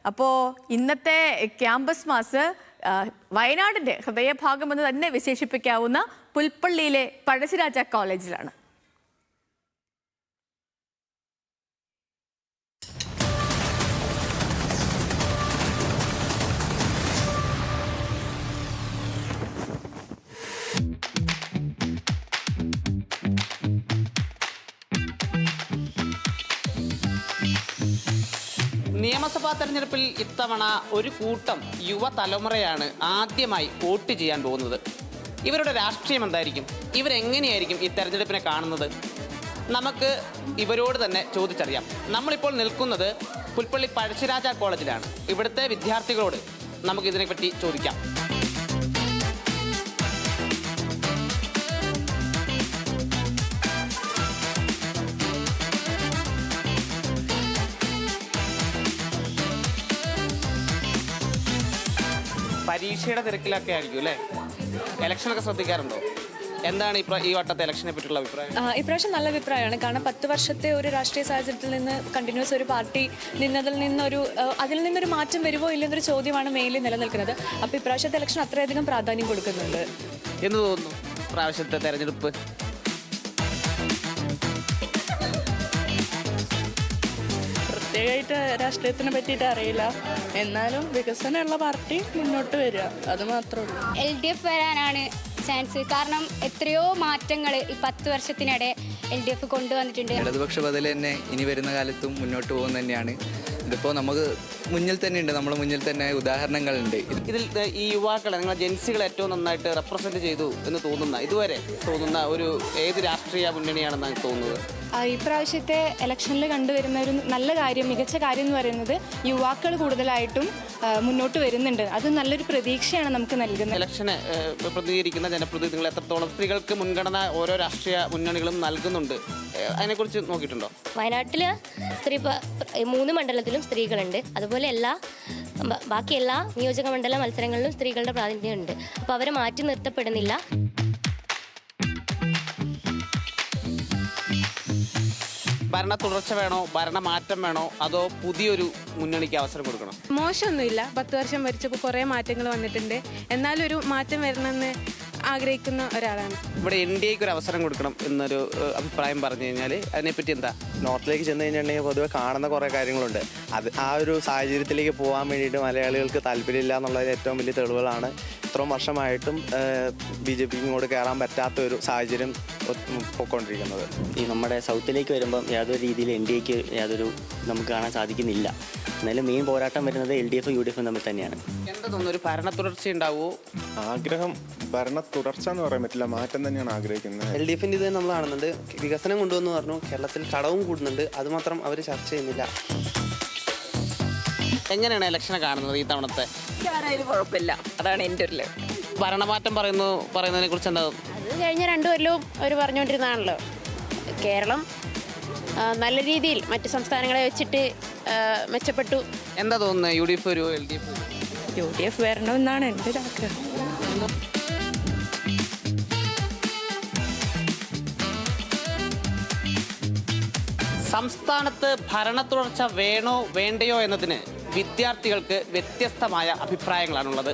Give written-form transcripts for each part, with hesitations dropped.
അപ്പോൾ ഇന്നത്തെ campus mass വയനാടിന്റെ ഹൃദയഭാഗമെന്ന് തന്നെ വിശേഷിപ്പിക്കാവുന്ന പുൽപ്പള്ളിയിലെ പഴശ്ശിരാജ കോളേജിലാണ്. നിയമസഭാ തെരഞ്ഞെടുപ്പിൽ ഇത്തവണ ഒരു കൂട്ടം യുവതലമുറയാണ് ആദ്യമായി വോട്ട് ചെയ്യാൻ പോകുന്നത്. ഇവരുടെ രാഷ്ട്രീയം എന്തായിരിക്കും? ഇവരെങ്ങനെയായിരിക്കും ഈ തെരഞ്ഞെടുപ്പിനെ കാണുന്നത്? നമുക്ക് ഇവരോട് തന്നെ ചോദിച്ചറിയാം. നമ്മളിപ്പോൾ നിൽക്കുന്നത് പുൽപ്പള്ളി പഴശ്ശിരാജ കോളേജിലാണ്. ഇവിടുത്തെ വിദ്യാർത്ഥികളോട് നമുക്കിതിനെപ്പറ്റി ചോദിക്കാം. പരീക്ഷയുടെ തിരക്കിലൊക്കെ ആയിരിക്കും അല്ലേ? ഇലക്ഷനൊക്കെ ശ്രദ്ധിക്കാറുണ്ടോ? എന്താണ് ഈ വട്ടത്തെ ഇലക്ഷനെ പറ്റിയുള്ള അഭിപ്രായം? ഇപ്രാവശ്യം നല്ല അഭിപ്രായമാണ്. കാരണം 10 വർഷത്തെ ഒരു രാഷ്ട്രീയ സാഹചര്യത്തിൽ നിന്ന് കണ്ടിന്യൂസ് ഒരു പാർട്ടി അതിൽ നിന്നൊരു മാറ്റം വരുമോ ഇല്ലെന്നൊരു ചോദ്യമാണ് മെയിൻലി നിലനിൽക്കുന്നത്. അപ്പോൾ ഇപ്രാവശ്യത്തെ ഇലക്ഷൻ അത്രയധികം പ്രാധാന്യം കൊടുക്കുന്നുണ്ട് എന്ന് തോന്നുന്നു. പ്രാവശ്യത്തെ തെരഞ്ഞെടുപ്പ് പ്രത്യേകമായിട്ട് രാഷ്ട്രീയത്തിനെ പറ്റിയിട്ട് അറിയില്ല, എന്നാലും വികസനമുള്ള പാർട്ടി മുന്നോട്ട് വരിക, അത് മാത്രമേ ഉള്ളൂ. LDF വരാനാണ് ചാൻസ്. കാരണം എത്രയോ മാറ്റങ്ങൾ ഈ 10 വർഷത്തിനിടെ LDF കൊണ്ടുവന്നിട്ടുണ്ട്. ഇടതുപക്ഷ ബദൽ തന്നെ ഇനി വരുന്ന കാലത്തും മുന്നോട്ട് പോകുന്ന തന്നെയാണ്. ഇതിപ്പോൾ നമുക്ക് മുന്നിൽ തന്നെ ഉണ്ട്, നമ്മുടെ മുന്നിൽ തന്നെ ഉദാഹരണങ്ങളുണ്ട്. ഇതിൽ ഈ യുവാക്കളെ, നിങ്ങളെ ജെൻസികളെ ഏറ്റവും നന്നായിട്ട് റെപ്രസെന്റ് ചെയ്തു എന്ന് ഇതുവരെ തോന്നുന്ന ഒരു ഏത് രാഷ്ട്രീയ മുന്നണിയാണെന്നാണ് തോന്നുന്നത്? ഈ പ്രാവശ്യത്തെ ഇലക്ഷനിൽ കണ്ടുവരുന്ന ഒരു നല്ല കാര്യം, മികച്ച കാര്യം എന്ന് പറയുന്നത് യുവാക്കൾ കൂടുതലായിട്ടും മുന്നോട്ട് വരുന്നുണ്ട്. അത് നല്ലൊരു പ്രതീക്ഷയാണ് നമുക്ക് നൽകുന്നത്. ഇലക്ഷനെ പ്രതികരിക്കുന്ന ജനപ്രതിനിധികൾ എത്രത്തോളം സ്ത്രീകൾക്ക് മുൻഗണന ഓരോ രാഷ്ട്രീയ മുന്നണികളും നൽകുന്നുണ്ട്, അതിനെക്കുറിച്ച് നോക്കിയിട്ടുണ്ടോ? വയനാട്ടിൽ 3 മണ്ഡലത്തിലും സ്ത്രീകളുണ്ട്. അതുപോലെ ബാക്കി എല്ലാ നിയോജക മണ്ഡല മത്സരങ്ങളിലും സ്ത്രീകളുടെ പ്രാതിനിധ്യമുണ്ട്. അപ്പോൾ അവരെ മാറ്റി നിർത്തപ്പെടുന്നില്ല. ഭരണ തുടർച്ച വേണോ, ഭരണമാറ്റം വേണോ, അതോ പുതിയൊരു മുന്നണിക്ക് അവസരം കൊടുക്കണം? മോശമൊന്നുമില്ല. 10 വർഷം ഭരിച്ചപ്പോൾ കുറേ മാറ്റങ്ങൾ വന്നിട്ടുണ്ട്. എന്നാലും ഒരു മാറ്റം വരണമെന്ന് ആഗ്രഹിക്കുന്ന ഒരാളാണ്. ഇവിടെ NDAക്ക് ഒരു അവസരം കൊടുക്കണം എന്നൊരു അഭിപ്രായം പറഞ്ഞു കഴിഞ്ഞാൽ അതിനെപ്പറ്റി എന്താ? നോർത്തിലേക്ക് ചെന്ന് കഴിഞ്ഞിട്ടുണ്ടെങ്കിൽ പൊതുവെ കാണുന്ന കുറേ കാര്യങ്ങളുണ്ട്. ആ ഒരു സാഹചര്യത്തിലേക്ക് പോകാൻ വേണ്ടിയിട്ട് മലയാളികൾക്ക് താല്പര്യമില്ല എന്നുള്ളതിന് ഏറ്റവും വലിയ തെളിവുകളാണ് ഇത്രയും വർഷമായിട്ടും BJP ഇങ്ങോട്ട് കയറാൻ പറ്റാത്ത ഒരു സാഹചര്യം പോയിക്കൊണ്ടിരിക്കുന്നത്. ഈ നമ്മുടെ സൗത്തിലേക്ക് വരുമ്പം യാതൊരു രീതിയിൽ NDAക്ക് നമുക്ക് കാണാൻ സാധിക്കുന്നില്ല. എന്നാലും മെയിൻ പോരാട്ടം വരുന്നത് LDF UDF തമ്മിൽ തന്നെയാണ്. എന്താ തോന്നുന്നു, ഒരു ഭരണ തുടർച്ച ഉണ്ടാവുമോ? ആഗ്രഹം ഭരണ തുടർച്ച എന്ന് പറയാൻ പറ്റില്ല, മാറ്റം തന്നെയാണ് ആഗ്രഹിക്കുന്നത്. LDFന്റെ ഇത് നമ്മൾ കാണുന്നുണ്ട്. വികസനം കൊണ്ടുവന്ന് പറഞ്ഞു. കേരളത്തിൽ കടവും കൂടുന്നുണ്ട്, അതുമാത്രം അവർ ചർച്ച ചെയ്യുന്നില്ല. എങ്ങനെയാണ് ഇലക്ഷനെ കാണുന്നത് ഈ തവണത്തെ? കുഴപ്പമില്ല, അതാണ് എൻ്റെ ഒരു ഭരണമാറ്റം പറയുന്നതിനെ കുറിച്ച് എന്താ? അത് കഴിഞ്ഞ 2 കൊല്ലവും അവർ പറഞ്ഞുകൊണ്ടിരുന്നതാണല്ലോ. കേരളം നല്ല രീതിയിൽ മറ്റ് സംസ്ഥാനങ്ങളെ വെച്ചിട്ട് മെച്ചപ്പെട്ടു. എന്താ തോന്നുന്നത്, UDF ഒരു UDF വരണമെന്നാണ് എൻ്റെ ഒരു ആഗ്രഹം. സംസ്ഥാനത്ത് ഭരണ തുടർച്ച വേണോ വേണ്ടയോ എന്നതിന് വിദ്യാർത്ഥികൾക്ക് വ്യത്യസ്തമായ അഭിപ്രായങ്ങളാണുള്ളത്.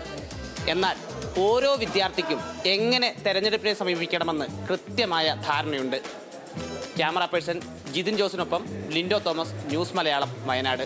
എന്നാൽ ഓരോ വിദ്യാർത്ഥിക്കും എങ്ങനെ തെരഞ്ഞെടുപ്പിനെ സമീപിക്കണമെന്ന് കൃത്യമായ ധാരണയുണ്ട്. ക്യാമറ പേഴ്സൺ ജിതിൻ ജോസിനൊപ്പം ലിൻഡോ തോമസ്, ന്യൂസ് മലയാളം, വയനാട്.